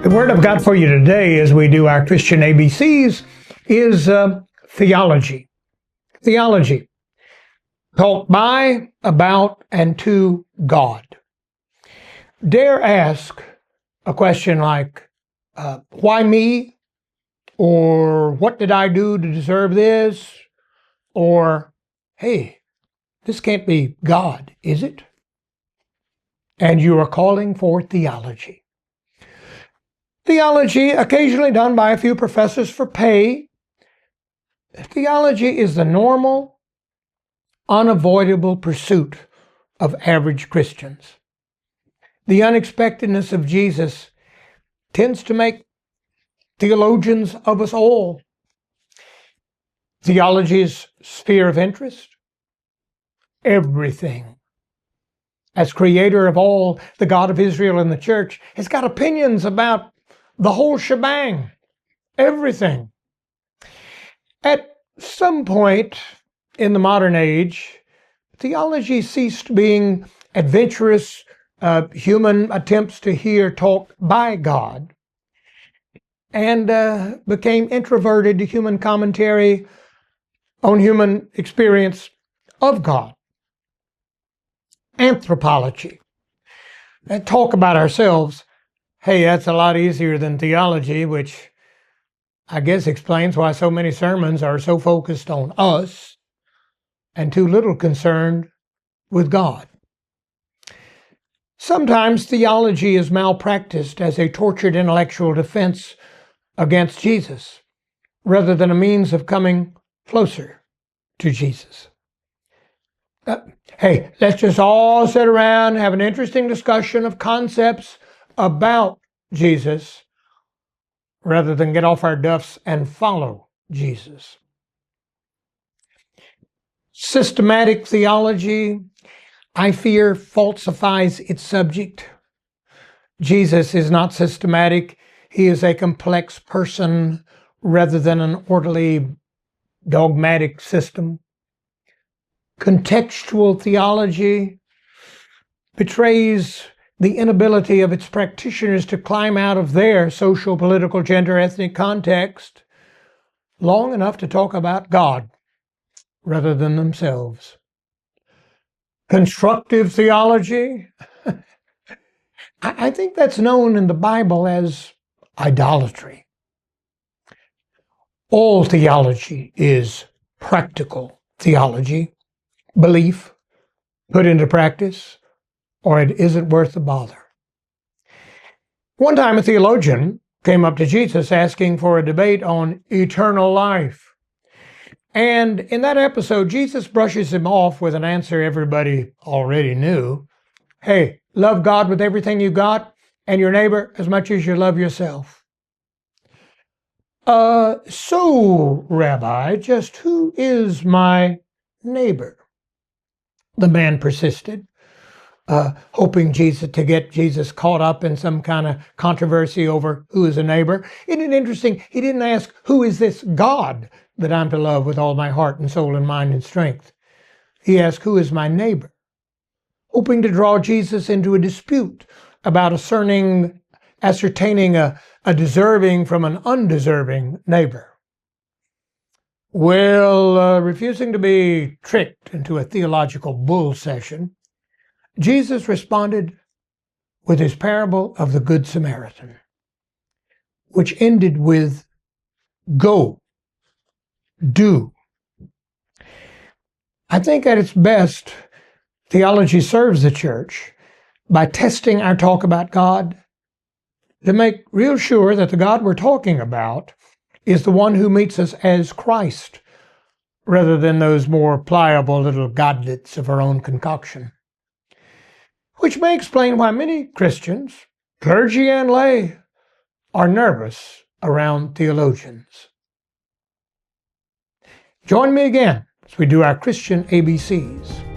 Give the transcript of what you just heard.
The Word of God for you today, as we do our Christian ABCs, is theology. Theology. Talk by, about, and to God. Dare ask a question like, why me? Or what did I do to deserve this? Or, hey, this can't be God, is it? And you are calling for theology. Theology, occasionally done by a few professors for pay. Theology is the normal, unavoidable pursuit of average Christians. The unexpectedness of Jesus tends to make theologians of us all. Theology's sphere of interest? Everything. As creator of all, the God of Israel and the church has got opinions about the whole shebang. Everything. At some point in the modern age, theology ceased being adventurous human attempts to hear talk by God and became introverted to human commentary on human experience of God. Anthropology. That talk about ourselves, hey, that's a lot easier than theology, which I guess explains why so many sermons are so focused on us and too little concerned with God. Sometimes theology is malpracticed as a tortured intellectual defense against Jesus, rather than a means of coming closer to Jesus. Hey, let's just all sit around and have an interesting discussion of concepts about Jesus, rather than get off our duffs and follow Jesus. Systematic theology, I fear, falsifies its subject. Jesus is not systematic. He is a complex person rather than an orderly, dogmatic system. Contextual theology betrays the inability of its practitioners to climb out of their social, political, gender, ethnic context long enough to talk about God rather than themselves. Constructive theology, I think that's known in the Bible as idolatry. All theology is practical theology, belief put into practice, or it isn't worth the bother. One time a theologian came up to Jesus asking for a debate on eternal life. And in that episode, Jesus brushes him off with an answer everybody already knew. Hey, love God with everything you got and your neighbor as much as you love yourself. So, Rabbi, just who is my neighbor? The man persisted, hoping to get Jesus caught up in some kind of controversy over who is a neighbor. Isn't it interesting? He didn't ask, who is this God that I'm to love with all my heart and soul and mind and strength? He asked, who is my neighbor? Hoping to draw Jesus into a dispute about ascertaining a deserving from an undeserving neighbor. Well, refusing to be tricked into a theological bull session, Jesus responded with his parable of the Good Samaritan, which ended with, go, do. I think at its best, theology serves the church by testing our talk about God to make real sure that the God we're talking about is the one who meets us as Christ, rather than those more pliable little godlets of our own concoction. Which may explain why many Christians, clergy and lay, are nervous around theologians. Join me again as we do our Christian ABCs.